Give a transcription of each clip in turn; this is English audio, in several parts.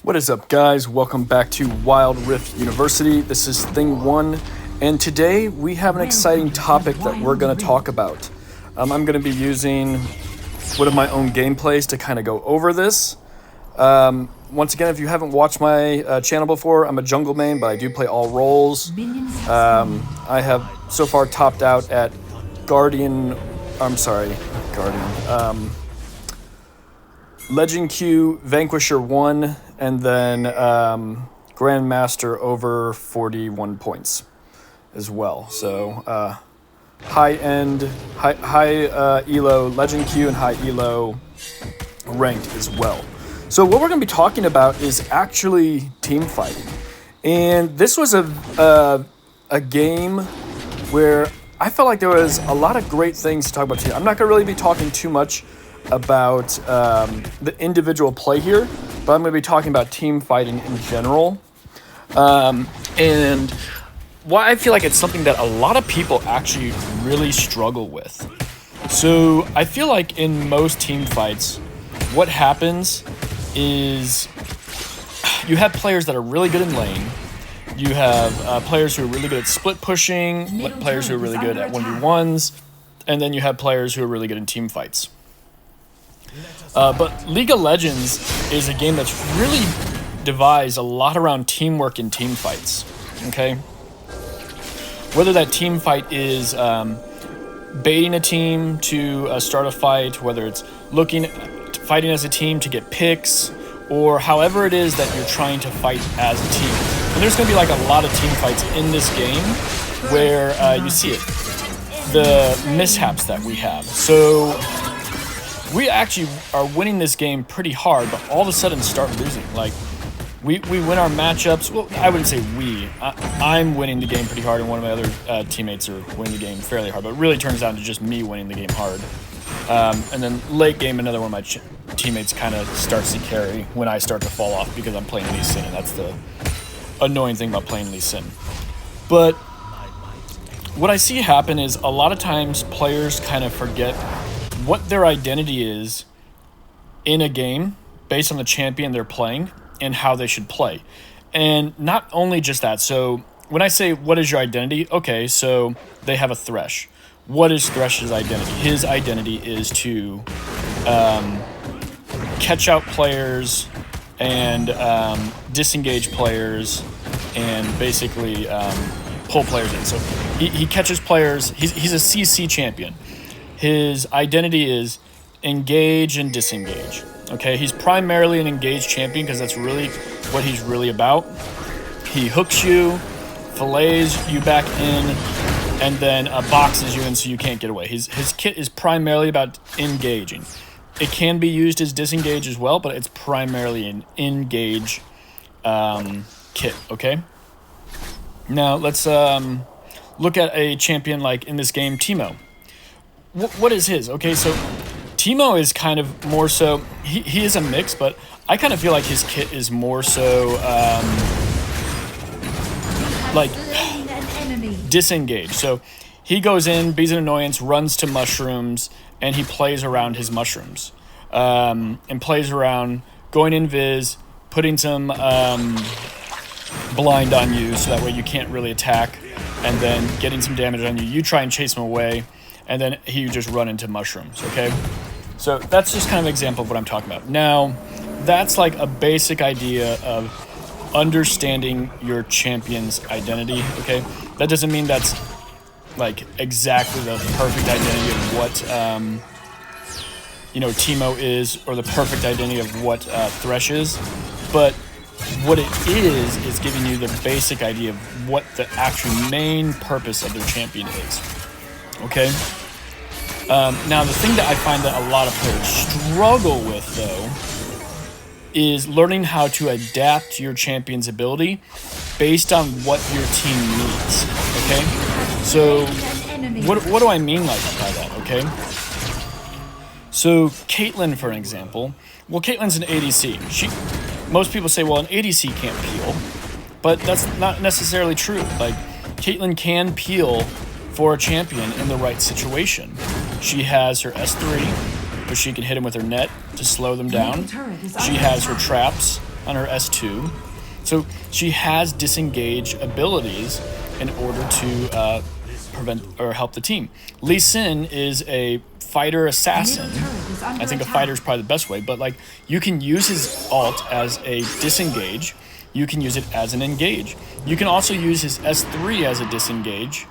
What is up, guys? Welcome back to Wild Rift University. This is Thing 1, and today we have an exciting topic that we're going to talk about. I'm going to be using one of my own gameplays to kind of go over this. Once again, if you haven't watched my channel before, I'm a jungle main, but I do play all roles. I have so far topped out at Legend Q, Vanquisher 1, and then Grandmaster over 41 points as well. So high elo Legend Q and high elo ranked as well. So what we're going to be talking about is actually team fighting. And this was a game where I felt like there was a lot of great things to talk about team. I'm not going to really be talking too much about the individual play here, but I'm going to be talking about team fighting in general. And why I feel like it's something that a lot of people actually really struggle with. So I feel like in most team fights, what happens is you have players that are really good in lane. You have players who are really good at split pushing, players who are really good at 1v1s, and then you have players who are really good in team fights. But League of Legends is a game that's really devised a lot around teamwork and team fights, okay? Whether that team fight is baiting a team to start a fight, whether it's fighting as a team to get picks, or however it is that you're trying to fight as a team. And there's going to be like a lot of team fights in this game where you see it, the mishaps that we have. So we actually are winning this game pretty hard, but all of a sudden start losing. Like, we win our matchups. Well, I wouldn't say we. I'm winning the game pretty hard, and one of my other teammates are winning the game fairly hard. But it really turns down to just me winning the game hard. And then late game, another one of my teammates kind of starts to carry when I start to fall off because I'm playing Lee Sin, and that's the annoying thing about playing Lee Sin. But what I see happen is a lot of times players kind of forget what their identity is in a game based on the champion they're playing and how they should play. And not only just that, so when I say what is your identity, okay, so they have a Thresh. What is Thresh's identity? His identity is to catch out players and disengage players and basically pull players in. So he catches players. He's a CC champion. His identity is engage and disengage. Okay, he's primarily an engaged champion because that's really what he's really about. He hooks you, fillets you back in, and then boxes you in so you can't get away. His kit is primarily about engaging. It can be used as disengage as well, but it's primarily an engage kit, okay? Now, let's look at a champion like in this game, Teemo. What is his? Okay, so Teemo is kind of more so, he is a mix, but I kind of feel like his kit is more so like disengage. So he goes in, bees an annoyance, runs to mushrooms, and he plays around his mushrooms. And plays around going invis, putting some blind on you so that way you can't really attack, and then getting some damage on you. You try and chase him away, and then he just run into mushrooms, okay? So that's just kind of an example of what I'm talking about. Now, that's like a basic idea of understanding your champion's identity, okay? That doesn't mean that's like exactly the perfect identity of what, Teemo is, or the perfect identity of what Thresh is, but what it is giving you the basic idea of what the actual main purpose of their champion is, okay? Now, the thing that I find that a lot of players struggle with, though, is learning how to adapt your champion's ability based on what your team needs, okay? So, what do I mean by that, okay? So, Caitlyn, for an example, well, Caitlyn's an ADC. Most people say, well, an ADC can't peel, but that's not necessarily true. Like, Caitlyn can peel for a champion in the right situation. She has her S3, where she can hit him with her net to slow them down. She has her traps, on her S2. So she has disengage abilities in order to prevent or help the team. Lee Sin is a fighter assassin. I think a fighter is probably the best way, but like you can use his ult as a disengage. You can use it as an engage. You can also use his S3 as a disengage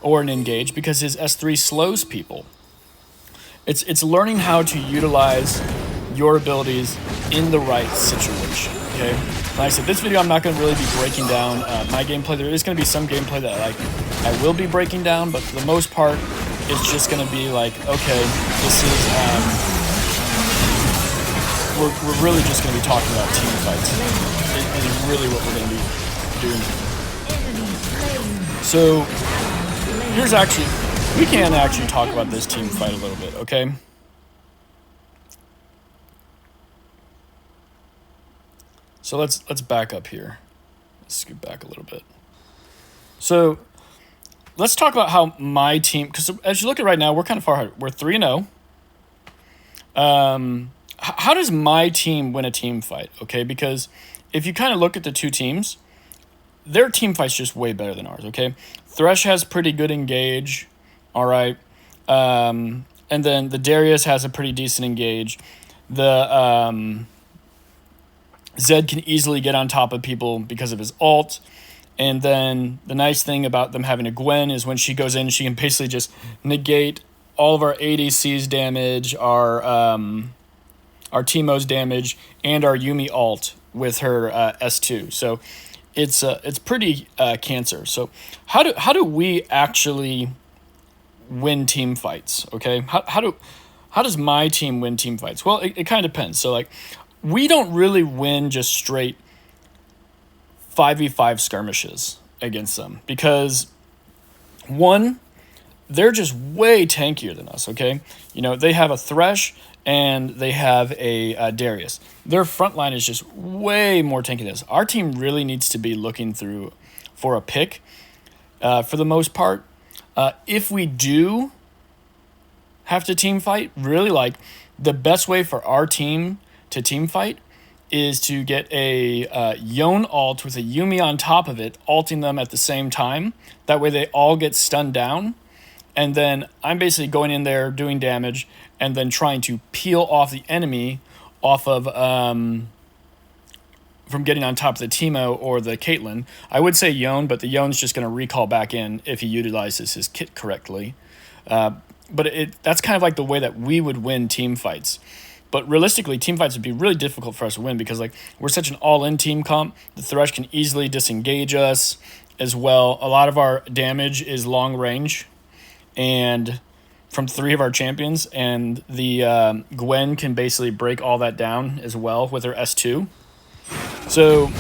or an engage because his S3 slows people. It's learning how to utilize your abilities in the right situation, okay? Like I said, this video I'm not going to really be breaking down my gameplay. There is going to be some gameplay that I will be breaking down, but for the most part, it's just going to be like, okay, this is, we're really just going to be talking about team fights. It is really what we're going to be doing. So, here's actually, we can actually talk about this team fight a little bit, okay? So let's back up here. Let's scoot back a little bit. So let's talk about how my team, because as you look at right now, we're kind of far ahead. We're 3-0. How does my team win a team fight? Okay, because if you kind of look at the two teams, their team fight's just way better than ours. Okay, Thresh has pretty good engage. All right, and then the Darius has a pretty decent engage. The Zed can easily get on top of people because of his ult. And then the nice thing about them having a Gwen is when she goes in, she can basically just negate all of our ADC's damage, our Teemo's damage, and our Yuumi ult with her S2. So it's pretty cancer. So how do we actually win team fights? Okay, how does my team win team fights? Well, it kind of depends. So like, we don't really win just straight 5v5 skirmishes against them because, one, they're just way tankier than us, okay? You know, they have a Thresh and they have a Darius. Their front line is just way more tanky than us. Our team really needs to be looking through for a pick for the most part. If we do have to team fight, really like the best way for our team to team fight is to get a Yone ult with a Yuumi on top of it, ulting them at the same time. That way they all get stunned down. And then I'm basically going in there, doing damage, and then trying to peel off the enemy off of from getting on top of the Teemo or the Caitlyn. I would say Yone, but the Yone's just going to recall back in if he utilizes his kit correctly. But that's kind of like the way that we would win team fights. But realistically, team fights would be really difficult for us to win because like we're such an all-in team comp. The Thresh can easily disengage us as well. A lot of our damage is long range, and from 3 of our champions, and the Gwen can basically break all that down as well with her S2. So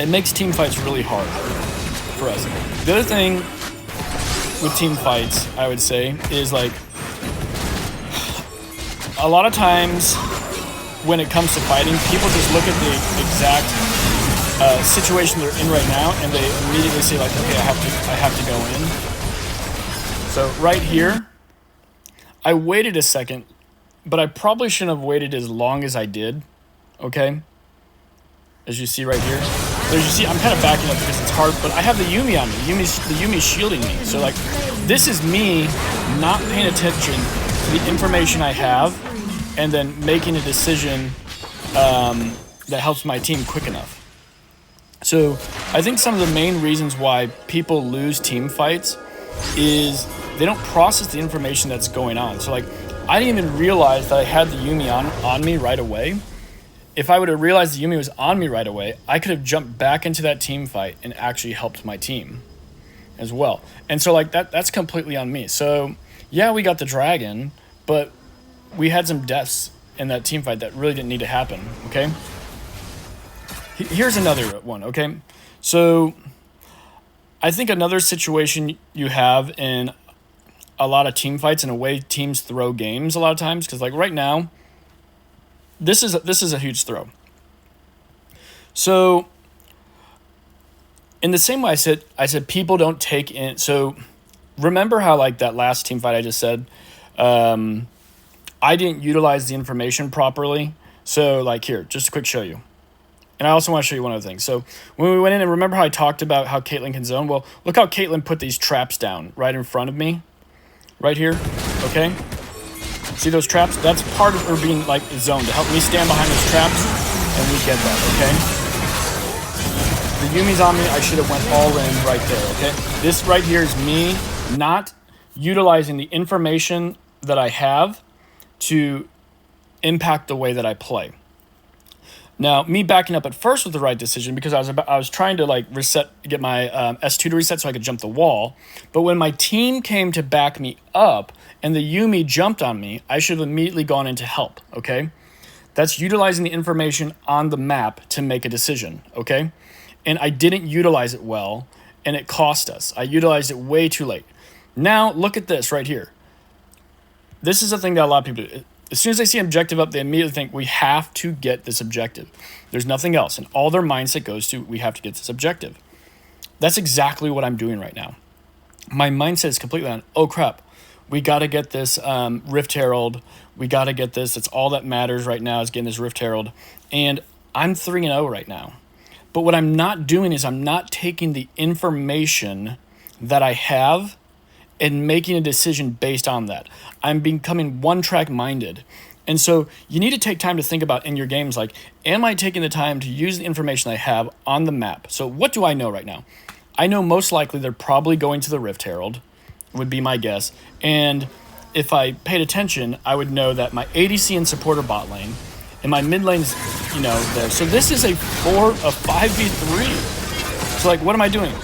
it makes team fights really hard for us. The other thing with team fights, I would say, is like, a lot of times when it comes to fighting, people just look at the exact situation they're in right now and they immediately say like, okay, I have to go in. So right here, I waited a second, but I probably shouldn't have waited as long as I did, okay? As you see right here. So as you see, I'm kind of backing up because it's hard, but I have the Yuumi on me. The Yuumi's shielding me. So like, this is me not paying attention to the information I have and then making a decision that helps my team quick enough. So I think some of the main reasons why people lose team fights is they don't process the information that's going on. So like, I didn't even realize that I had the Yuumi on me right away. If I would have realized the Yuumi was on me right away, I could have jumped back into that team fight and actually helped my team as well. And so like that's completely on me. So yeah, we got the dragon, but we had some deaths in that team fight that really didn't need to happen, okay? Here's another one, okay? So I think another situation you have in a lot of team fights and the way teams throw games a lot of times, because like right now, this is a huge throw. So in the same way I said people don't take in. So remember how like that last team fight I just said, I didn't utilize the information properly. So like here, just a quick show you. And I also want to show you one other thing. So when we went in, and remember how I talked about how Caitlyn can zone? Well, look how Caitlyn put these traps down right in front of me. Right here, okay? See those traps? That's part of her being like zoned, to help me stand behind those traps, and we get that, okay? The Yumi's on me, I should have went all in right there, okay? This right here is me not utilizing the information that I have to impact the way that I play. Now, me backing up at first was the right decision because I was trying to like get my S2 to reset so I could jump the wall. But when my team came to back me up and the Yumi jumped on me, I should have immediately gone in to help, okay? That's utilizing the information on the map to make a decision, okay? And I didn't utilize it well, and it cost us. I utilized it way too late. Now, look at this right here. This is the thing that a lot of people do. As soon as they see objective up, they immediately think, we have to get this objective. There's nothing else. And all their mindset goes to, we have to get this objective. That's exactly what I'm doing right now. My mindset is completely on, oh crap, we got to get this Rift Herald. We got to get this. That's all that matters right now is getting this Rift Herald. And I'm 3-0 right now. But what I'm not doing is I'm not taking the information that I have and making a decision based on that. I'm becoming one-track minded. And so you need to take time to think about in your games, like, am I taking the time to use the information I have on the map? So what do I know right now? I know most likely they're probably going to the Rift Herald, would be my guess. And if I paid attention, I would know that my ADC and supporter bot lane, and my mid lane's, there. So this is a 5v3. So like, what am I doing?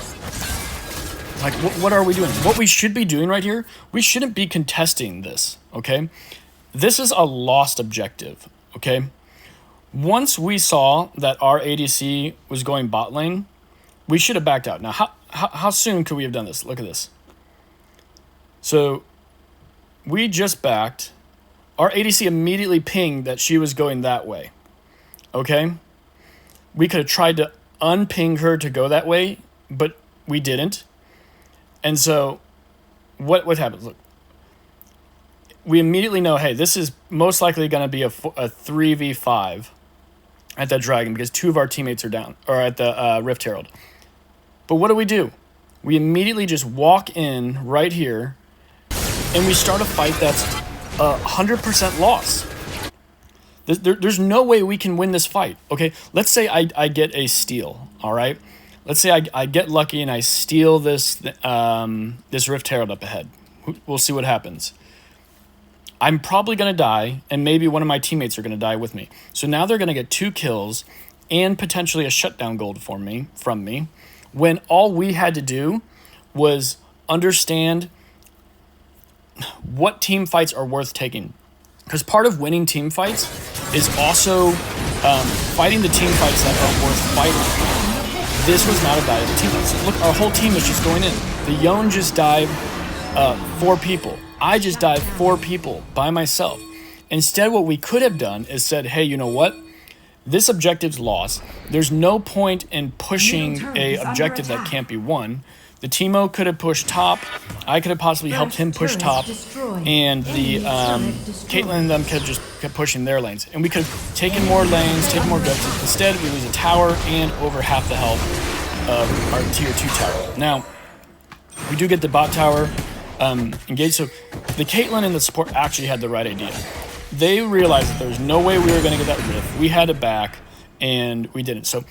Like, what are we doing? What we should be doing right here, we shouldn't be contesting this, okay? This is a lost objective, okay? Once we saw that our ADC was going bot lane, we should have backed out. Now, how soon could we have done this? Look at this. So, we just backed. Our ADC immediately pinged that she was going that way, okay? We could have tried to unping her to go that way, but we didn't. And so, what happens? Look, we immediately know, hey, this is most likely going to be a 3v5 at that dragon because 2 of our teammates are down, or at the Rift Herald. But what do? We immediately just walk in right here, and we start a fight that's 100% loss. There's no way we can win this fight, okay? Let's say I get a steal, all right? Let's say I get lucky and I steal this Rift Herald up ahead. We'll see what happens. I'm probably going to die, and maybe one of my teammates are going to die with me. So now they're going to get 2 kills and potentially a shutdown gold from me, when all we had to do was understand what team fights are worth taking. Because part of winning team fights is also fighting the team fights that are worth fighting. This was not a valuable team fight. So look, our whole team is just going in. The Yone just dived 4 people. I just dived 4 people by myself. Instead, what we could have done is said, hey, you know what? This objective's lost. There's no point in pushing a objective that can't be won. The Teemo could have pushed top. I could have possibly helped him push top. And the Caitlyn and them could have just kept pushing their lanes. And we could have taken more lanes, taken more guts. Instead, we lose a tower and over half the health of our tier 2 tower. Now, we do get the bot tower engaged. So the Caitlyn and the support actually had the right idea. They realized that there was no way we were going to get that rift. We had it back, and we didn't. So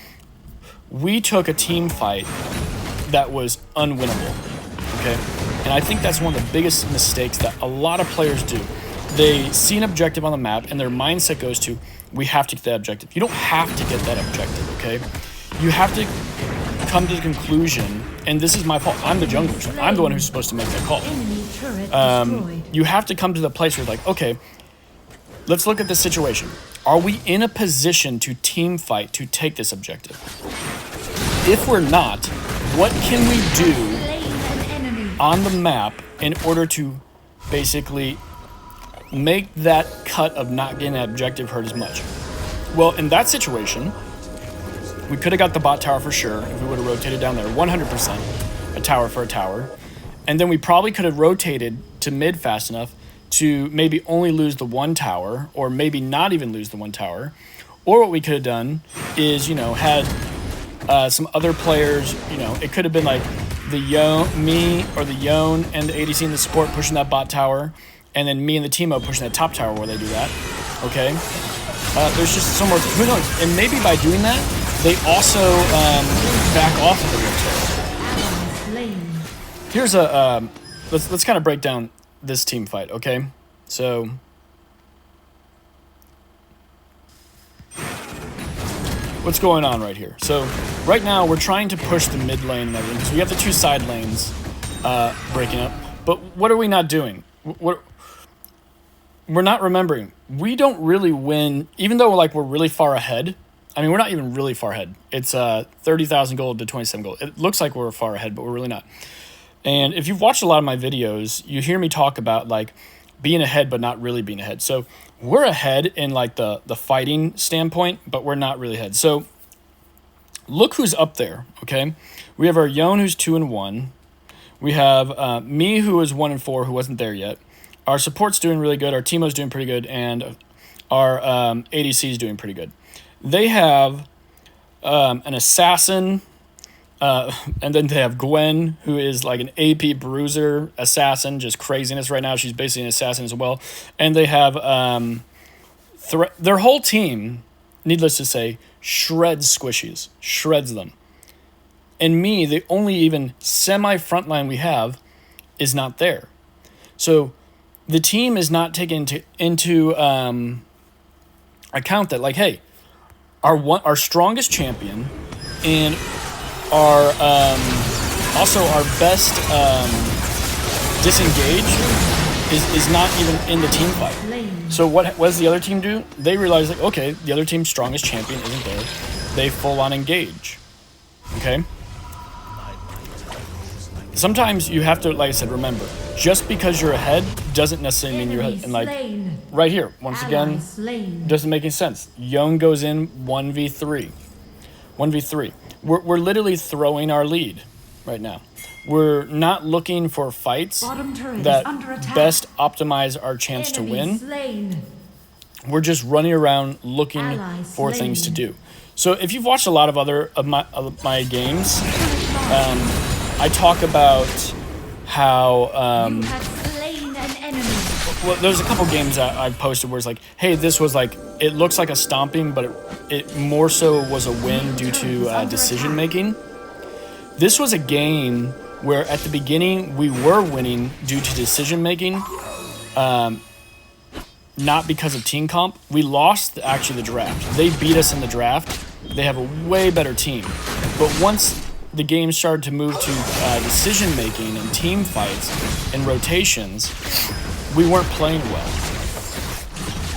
we took a team fight that was unwinnable, okay? And I think that's one of the biggest mistakes that a lot of players do. They see an objective on the map, and their mindset goes to, we have to get that objective. You don't have to get that objective, okay? You have to come to the conclusion, and this is my fault. I'm the jungler, so I'm the one who's supposed to make that call. You have to come to the place where you're like, okay, let's look at the situation. Are we in a position to team fight to take this objective? If we're not, what can we do on the map in order to basically make that cut of not getting that objective hurt as much? Well, in that situation, we could have got the bot tower for sure if we would have rotated down there 100%, a tower for a tower. And then we probably could have rotated to mid fast enough to maybe only lose the 1 tower, or maybe not even lose the 1 tower. Or what we could have done is, you know, had some other players, you know, it could have been like the me or the Yone and the ADC and the support pushing that bot tower, and then me and the Teemo pushing that top tower where they do that, okay? There's just some more, who knows? And maybe by doing that, they also back off of the Rift Herald. Here's a, let's kind of break down this team fight, okay? So, what's going on right here? So, right now, we're trying to push the mid lane and everything, because we have the two side lanes breaking up. But what are we not doing? We're not remembering. We don't really win, even though like we're really far ahead. I mean, we're not even really far ahead. It's 30,000 gold to 27 gold. It looks like we're far ahead, but we're really not. And if you've watched a lot of my videos, you hear me talk about like being ahead, but not really being ahead. So we're ahead in like the fighting standpoint, but we're not really ahead. So look who's up there, okay? We have our Yone who's 2-1. We have me who is 1-4, who wasn't there yet. Our support's doing really good. Our Teemo's doing pretty good, and our ADC is doing pretty good. They have an assassin, and then they have Gwen, who is like an AP bruiser assassin, just craziness right now. She's basically an assassin as well. And they have their whole team, needless to say, shreds squishies, shreds them. And me, the only even semi-frontline we have is not there. So the team is not taken into account that, like, hey, our strongest champion and our also our best disengage is not even in the team fight. So what does the other team do? They realize, like, okay, the other team's strongest champion isn't there. They full on engage. Okay? Sometimes you have to, like I said, remember, just because you're ahead doesn't necessarily mean you're ahead. And like right here, once again, doesn't make any sense. Yone goes in 1v3. 1v3. We're literally throwing our lead right now. We're not looking for fights that best optimize our chance to win. We're just running around looking for things to do. So if you've watched a lot of other of my games, I talk about how well, there's a couple games that I've posted where it's like, hey, this was like, it looks like a stomping, but it more so was a win due to decision making. This was a game where at the beginning we were winning due to decision making, not because of team comp. We lost actually the draft. They beat us in the draft. They have a way better team. But once the game started to move to decision making and team fights and rotations, we weren't playing well.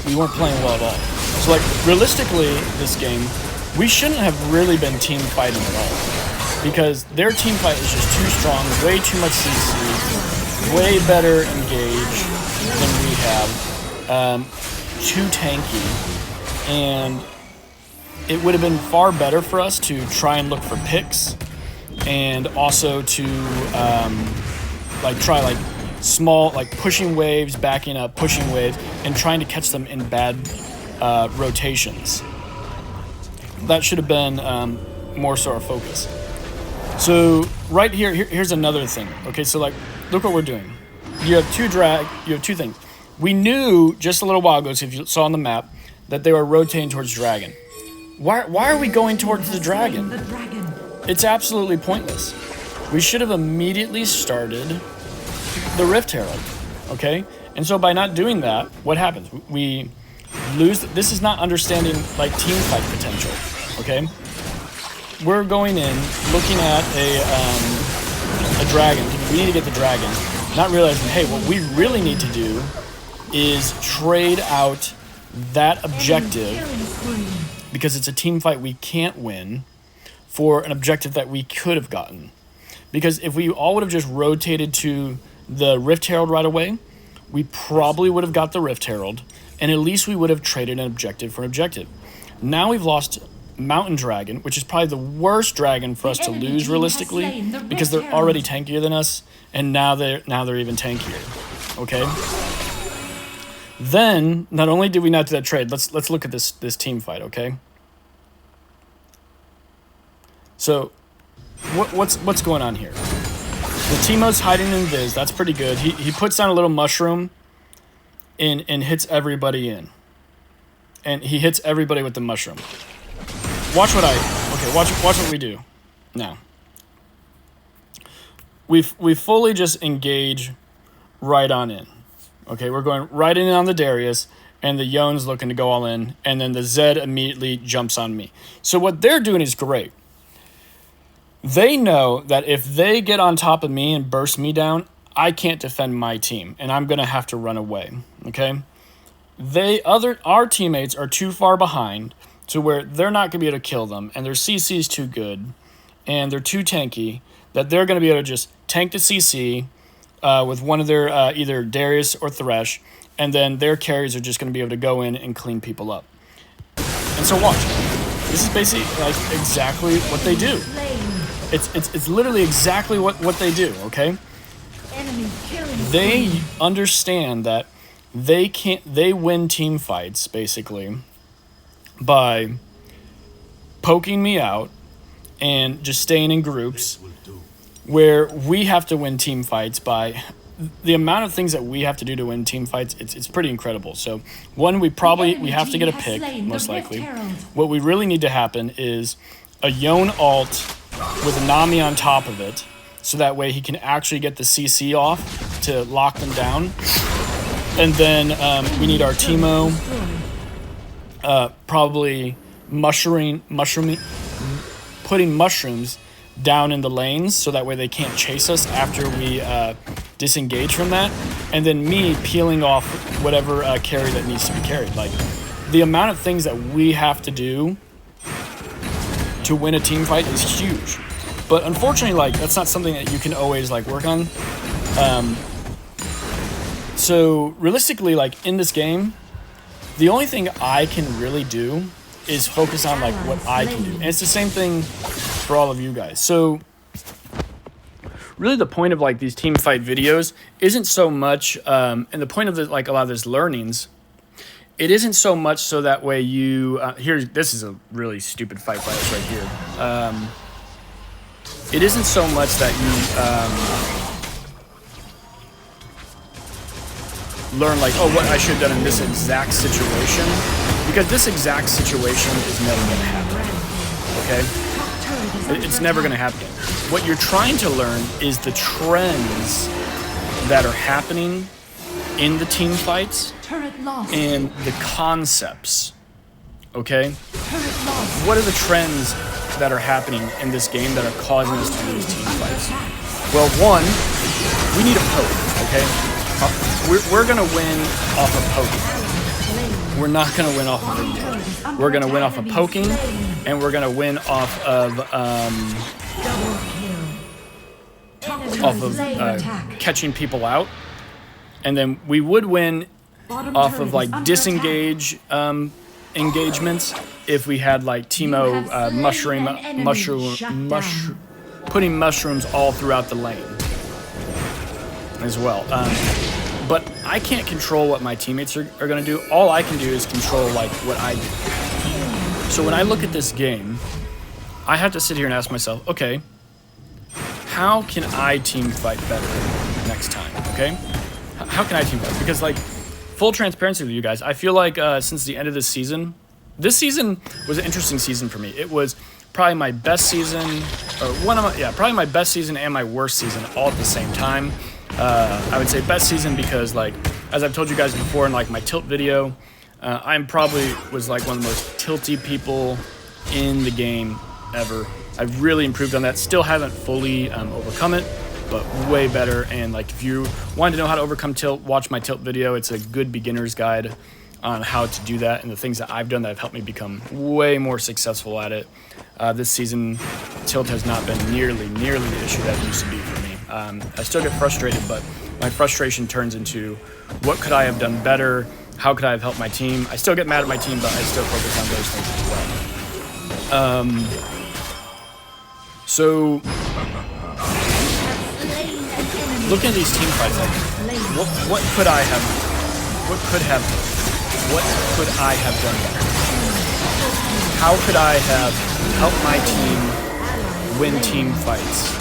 We weren't playing well at all. So like realistically, this game, we shouldn't have really been team fighting at all, because their team fight is just too strong, way too much CC, way better engage than we have, too tanky, and it would have been far better for us to try and look for picks, and also to try small, like pushing waves, backing up, pushing waves, and trying to catch them in bad rotations. That should have been more so our focus. So right here's another thing. Okay, so like, look what we're doing. You have two things. We knew just a little while ago, so if you saw on the map, that they were rotating towards dragon. Why are we going towards the dragon? It's absolutely pointless. We should have immediately started the Rift Herald, okay? And so by not doing that, what happens? We lose. This is not understanding like team fight potential, okay? We're going in, looking at a dragon. We need to get the dragon. Not realizing, hey, what we really need to do is trade out that objective, because it's a team fight we can't win, for an objective that we could have gotten. Because if we all would have just rotated to the Rift Herald right away, we probably would have got the Rift Herald, and at least we would have traded an objective for an objective. Now we've lost Mountain Dragon, which is probably the worst dragon for us to lose realistically, because they're already tankier than us, and now they're even tankier. Okay? Then, not only did we not do that trade, let's look at this team fight, okay? So, what's going on here? The Teemo's hiding in Viz. That's pretty good. He puts down a little mushroom and hits everybody in. And he hits everybody with the mushroom. Watch what we do now. We fully just engage right on in. Okay, we're going right in on the Darius, and the Yon's looking to go all in, and then the Zed immediately jumps on me. So what they're doing is great. They know that if they get on top of me and burst me down, I can't defend my team, and I'm going to have to run away, okay? Our teammates are too far behind to where they're not going to be able to kill them, and their CC is too good, and they're too tanky, that they're going to be able to just tank the CC with one of their either Darius or Thresh, and then their carries are just going to be able to go in and clean people up. And so watch. This is basically like exactly what they do. It's literally exactly what they do, okay? They understand that they win team fights basically by poking me out and just staying in groups, where we have to win team fights by the amount of things that we have to do to win team fights. It's pretty incredible. So one, we have to get a pick, most likely. What we really need to happen is a Yon ult with a Nami on top of it, so that way he can actually get the CC off to lock them down. And then we need our Teemo probably putting mushrooms down in the lanes, so that way they can't chase us after we disengage from that. And then me peeling off whatever carry that needs to be carried. Like, the amount of things that we have to do to win a team fight is huge. But unfortunately, like, that's not something that you can always like work on. So realistically, like, in this game, the only thing I can really do is focus on like what I can do. And it's the same thing for all of you guys. So really the point of like these team fight videos isn't so much, and the point of like a lot of these learnings, it isn't so much so that way you, this is a really stupid fight by us right here. It isn't so much that you learn like, oh, what I should have done in this exact situation, because this exact situation is never going to happen, okay? It's never going to happen. What you're trying to learn is the trends that are happening in the team fights and the concepts, okay? What are the trends that are happening in this game that are causing us to lose team fights? Well, one, we need a poke, okay? We're going to win off of poking. We're not going to win off of engage. We're going to win off of poking, and we're going to win off of catching people out. And then we would win off of like disengage engagements if we had like Teemo putting mushrooms all throughout the lane as well. But I can't control what my teammates are going to do. All I can do is control like what I do. So when I look at this game, I have to sit here and ask myself, okay, how can I team fight better next time, okay? How can I team fight? Because like, full transparency with you guys, I feel like since the end of this season was an interesting season for me. It was probably my best season, or probably my best season and my worst season all at the same time. I would say best season because, like, as I've told you guys before in like my tilt video, I'm probably was like one of the most tilty people in the game ever. I've really improved on that. Still haven't fully overcome it, but way better. And like, if you want to know how to overcome tilt, watch my tilt video. It's a good beginner's guide on how to do that and the things that I've done that have helped me become way more successful at it. This season, tilt has not been nearly the issue that it used to be for me. I still get frustrated, but my frustration turns into what could I have done better? How could I have helped my team? I still get mad at my team, but I still focus on those things as well. So looking at these team fights, like what could I have what could I have done better? How could I have helped my team win team fights?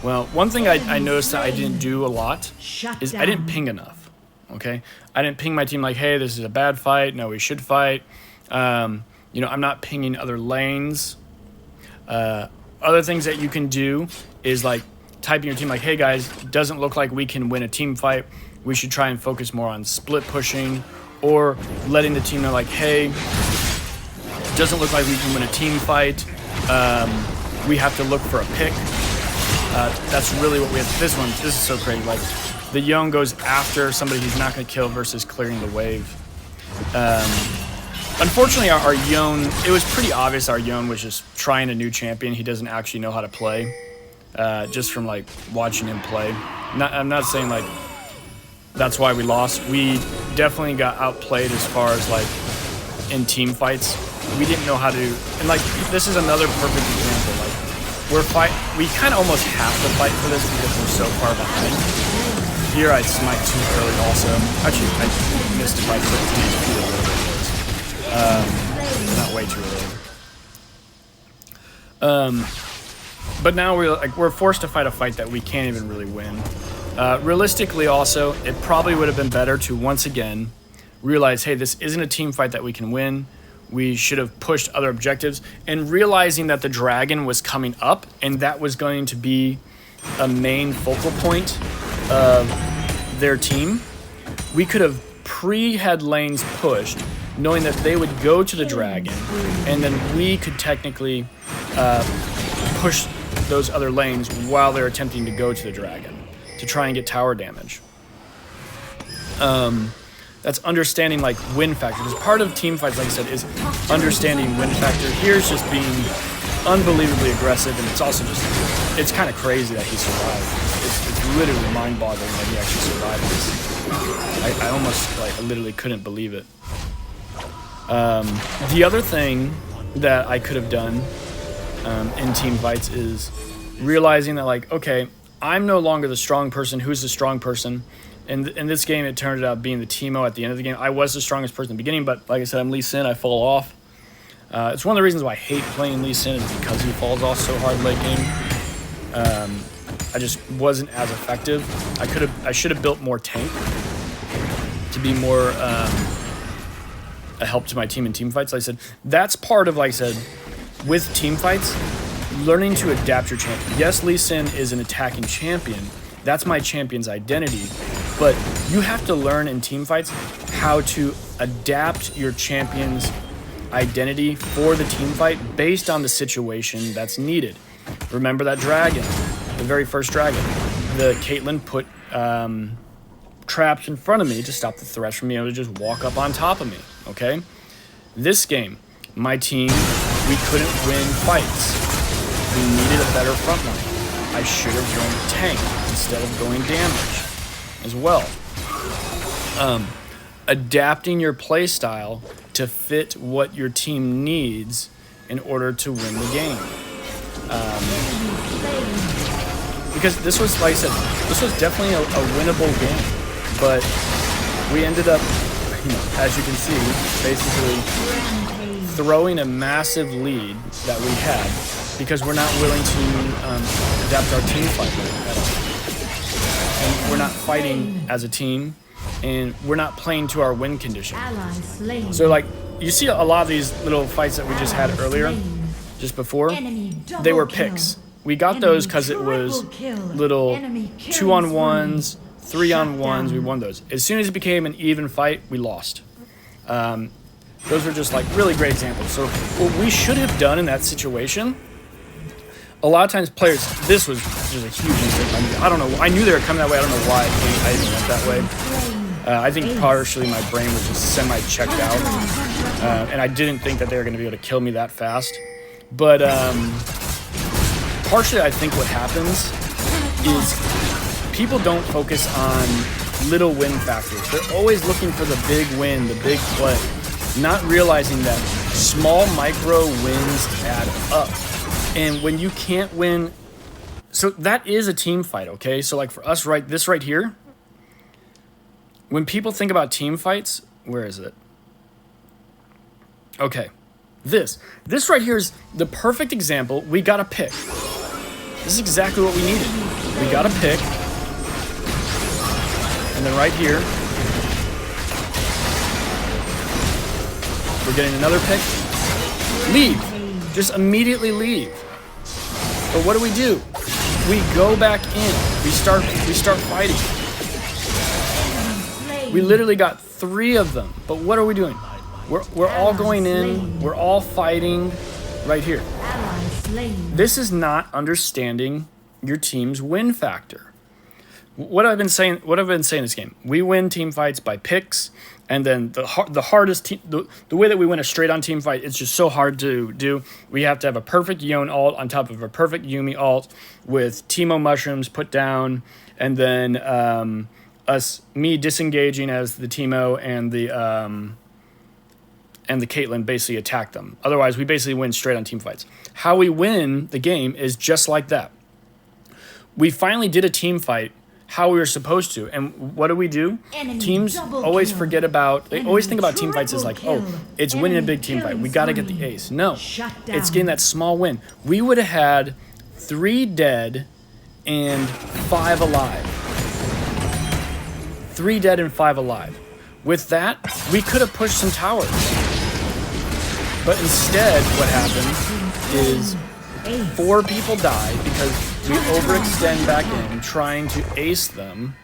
Well, one thing I noticed that I didn't do a lot is I didn't ping enough, okay? I didn't ping my team like, hey, this is a bad fight. No, we should fight. I'm not pinging other lanes. Other things that you can do is like typing your team like, hey guys, doesn't look like we can win a team fight. We should try and focus more on split pushing, or letting the team know like, hey, doesn't look like we can win a team fight. We have to look for a pick. That's really what we have. This is so crazy. Like the Yone goes after somebody he's not going to kill versus clearing the wave. Unfortunately, our Yone, it was pretty obvious our Yone was just trying a new champion. He doesn't actually know how to play, just from like watching him play. I'm not saying like that's why we lost. We definitely got outplayed as far as like in team fights. We didn't know how to, and like this is another perfect example. Like we kind of almost have to fight for this because we're so far behind. Here I smite too early also. Actually, I missed it by 15 feet a little bit. Not way too early. But now we're forced to fight a fight that we can't even really win. Realistically also, it probably would have been better to once again realize, hey, this isn't a team fight that we can win. We should have pushed other objectives, and realizing that the dragon was coming up and that was going to be a main focal point of their team, we could have had lanes pushed, knowing that they would go to the dragon, and then we could technically push those other lanes while they're attempting to go to the dragon to try and get tower damage. That's understanding like win factor, because part of team fights, like I said, is understanding win factor. Here's just being unbelievably aggressive, and it's also just, it's kind of crazy that he survived. It's literally mind-boggling that he actually survived this. I almost I literally couldn't believe it. The other thing that I could have done in team fights is realizing that like, okay, I'm no longer the strong person. Who's the strong person? In this game, it turned out being the Teemo at the end of the game. I was the strongest person in the beginning, but like I said, I'm Lee Sin. I fall off. It's one of the reasons why I hate playing Lee Sin, is because he falls off so hard late game. I just wasn't as effective. I should have built more tank to be more a help to my team in team fights. Like I said, that's part of, like I said, with team fights, learning to adapt your champion. Yes, Lee Sin is an attacking champion. That's my champion's identity. But you have to learn in team fights how to adapt your champion's identity for the team fight based on the situation that's needed. Remember that dragon, the very first dragon. The Caitlyn put traps in front of me to stop the Thresh from being able to just walk up on top of me, okay? This game, my team, we couldn't win fights. We needed a better front line. I should have gone tank instead of going damage as well. Adapting your play style to fit what your team needs in order to win the game. Because this was, like I said, this was definitely a winnable game, but we ended up, as you can see, basically throwing a massive lead that we had because we're not willing to adapt our team fight at all. And we're not fighting as a team, and we're not playing to our win condition. So like, you see a lot of these little fights that we just had earlier, just before, they were picks. We got those because it was little 2-on-1s, 3-on-1s, we won those. As soon as it became an even fight, we lost. Those were just like really great examples. So what we should have done in that situation, a lot of times players, this was just a huge mistake. I don't know, I knew they were coming that way, I don't know why I didn't went that way. I think partially my brain was just semi-checked out, and I didn't think that they were going to be able to kill me that fast. But partially I think what happens is people don't focus on little win factors. They're always looking for the big win, the big play, not realizing that small micro wins add up. And when you can't win, so that is a team fight, okay? So like for us, this right here, when people think about team fights, where is it? Okay, this right here is the perfect example. We got a pick. This is exactly what we needed. We got a pick, and then right here, we're getting another pick. Leave. Just immediately leave. But what do? We go back in. We start fighting. We literally got 3 of them. But what are we doing? We're all going in. We're all fighting right here. This is not understanding your team's win factor. What I've been saying in this game, we win team fights by picks, and then the hardest team, the way that we win a straight on team fight, it's just so hard to do. We have to have a perfect Yone ult on top of a perfect Yuumi ult with Teemo mushrooms put down, and then me disengaging as the Teemo and the Caitlyn basically attack them. Otherwise, we basically win straight on team fights. How we win the game is just like that. We finally did a team fight how we were supposed to. And what do? Teams always forget about, they always think about team fights as like, oh, it's winning a big team fight. We got to get the ace. No, it's getting that small win. We would have had 3 dead and 5 alive. 3 dead and 5 alive. With that, we could have pushed some towers. But instead, what happened is 4 people died because we overextend back in, trying to ace them,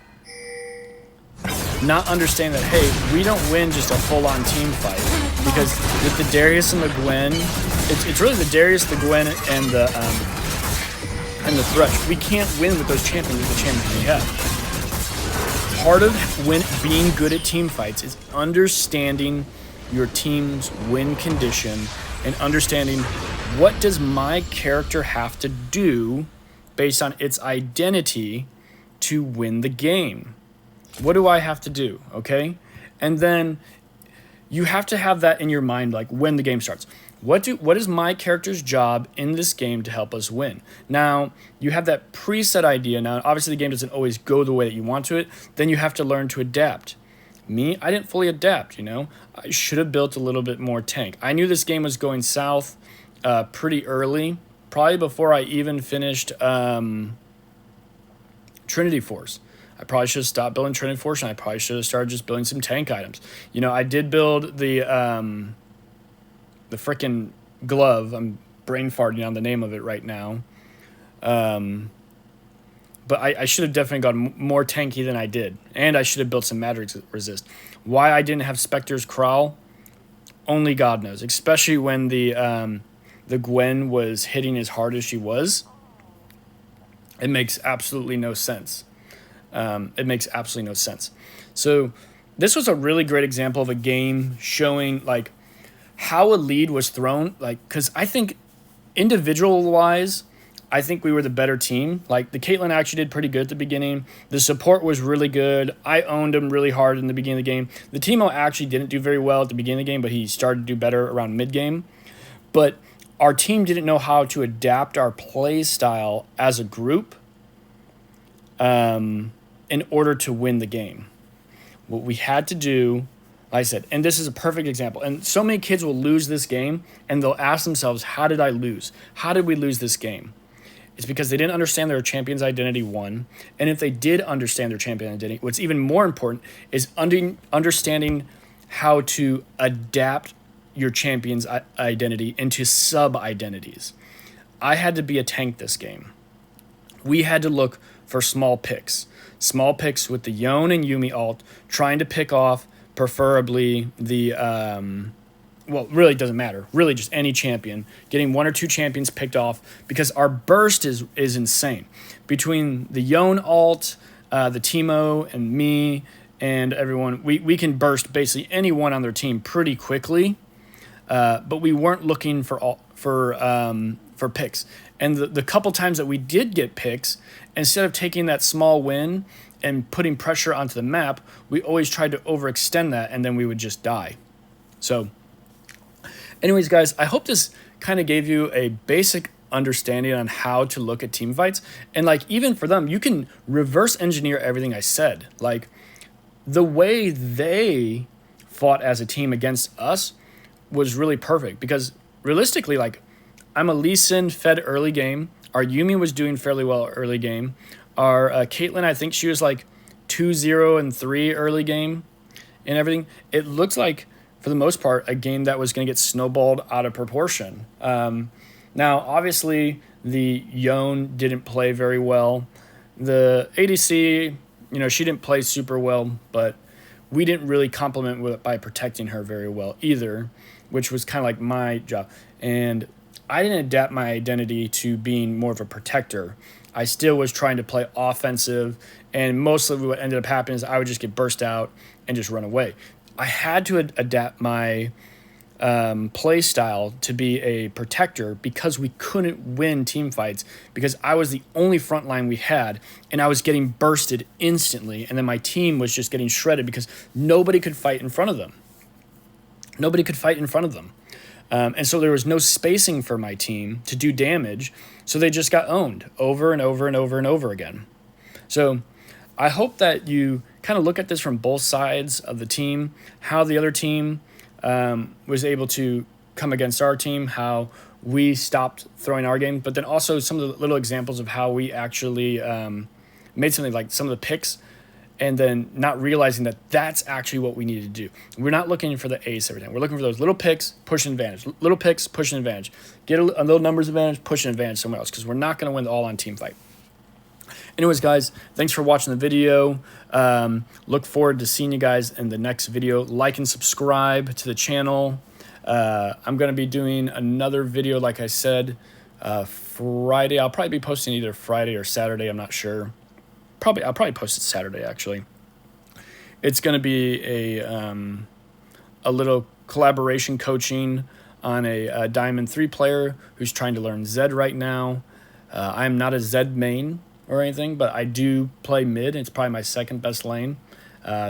not understanding that, hey, we don't win just a full-on team fight, because with the Darius and the Gwen, it's really the Darius, the Gwen, and the Thresh. We can't win with those champions with the champions we have. Part of being good at team fights is understanding your team's win condition and understanding what does my character have to do based on its identity to win the game. What do I have to do, okay? And then you have to have that in your mind, like when the game starts. What is my character's job in this game to help us win? Now, you have that preset idea. Now, obviously the game doesn't always go the way that you want to it. Then you have to learn to adapt. Me, I didn't fully adapt, you know? I should have built a little bit more tank. I knew this game was going south pretty early, probably before I even finished Trinity Force. I probably should have stopped building Trinity Force, and I probably should have started just building some tank items. You know, I did build the frickin' glove. I'm brain farting on the name of it right now. But I should have definitely gotten more tanky than I did. And I should have built some magic resist. Why I didn't have Spectre's Crawl, only God knows. Especially when the Gwen was hitting as hard as she was. It makes absolutely no sense. It makes absolutely no sense. So this was a really great example of a game showing like how a lead was thrown. Like, because I think individual-wise, I think we were the better team. Like, the Caitlyn actually did pretty good at the beginning. The support was really good. I owned him really hard in the beginning of the game. The Teemo actually didn't do very well at the beginning of the game, but he started to do better around mid-game. But our team didn't know how to adapt our play style as a group in order to win the game. What we had to do, like I said, and this is a perfect example, and so many kids will lose this game, and they'll ask themselves, how did I lose? How did we lose this game? It's because they didn't understand their champion's identity, one. And if they did understand their champion identity, what's even more important is understanding how to adapt your champion's identity into sub-identities. I had to be a tank this game. We had to look for small picks. Small picks with the Yone and Yuumi ult, trying to pick off preferably the... well, really it doesn't matter. Really just any champion. Getting 1 or 2 champions picked off because our burst is insane. Between the Yone ult, the Teemo, and me, and everyone, we can burst basically anyone on their team pretty quickly. But we weren't looking for picks. And the couple times that we did get picks, instead of taking that small win and putting pressure onto the map, we always tried to overextend that, and then we would just die. So... anyways, guys, I hope this kind of gave you a basic understanding on how to look at team fights. And, like, even for them, you can reverse engineer everything I said. Like, the way they fought as a team against us was really perfect because realistically, like, I'm a Lee Sin fed early game. Our Yumi was doing fairly well early game. Our Caitlyn, I think she was like 2-0 and 3 early game and everything. It looked like, for the most part, a game that was going to get snowballed out of proportion. Now, obviously, the Yone didn't play very well. The ADC, she didn't play super well, but we didn't really complement it by protecting her very well either, which was kind of like my job. And I didn't adapt my identity to being more of a protector. I still was trying to play offensive, and mostly what ended up happening is I would just get burst out and just run away. I had to adapt my play style to be a protector because we couldn't win team fights because I was the only front line we had, and I was getting bursted instantly, and then my team was just getting shredded because nobody could fight in front of them. And so there was no spacing for my team to do damage, so they just got owned over and over and over and over again. So I hope that you kind of look at this from both sides of the team, how the other team was able to come against our team, how we stopped throwing our game, but then also some of the little examples of how we actually made something like some of the picks and then not realizing that that's actually what we needed to do. We're not looking for the ace every time. We're looking for those little picks, push an advantage. Little picks, push an advantage. Get a little numbers advantage, push an advantage somewhere else because we're not going to win the all-on team fight. Anyways, guys, thanks for watching the video. Look forward to seeing you guys in the next video. Like and subscribe to the channel. I'm going to be doing another video, like I said, Friday. I'll probably be posting either Friday or Saturday. I'm not sure. I'll probably post it Saturday, actually. It's going to be a little collaboration coaching on a Diamond 3 player who's trying to learn Zed right now. I'm not a Zed main or anything, but I do play mid. It's probably my second best lane.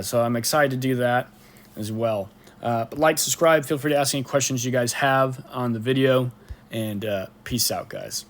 So I'm excited to do that as well. But like, subscribe. Feel free to ask any questions you guys have on the video. And peace out, guys.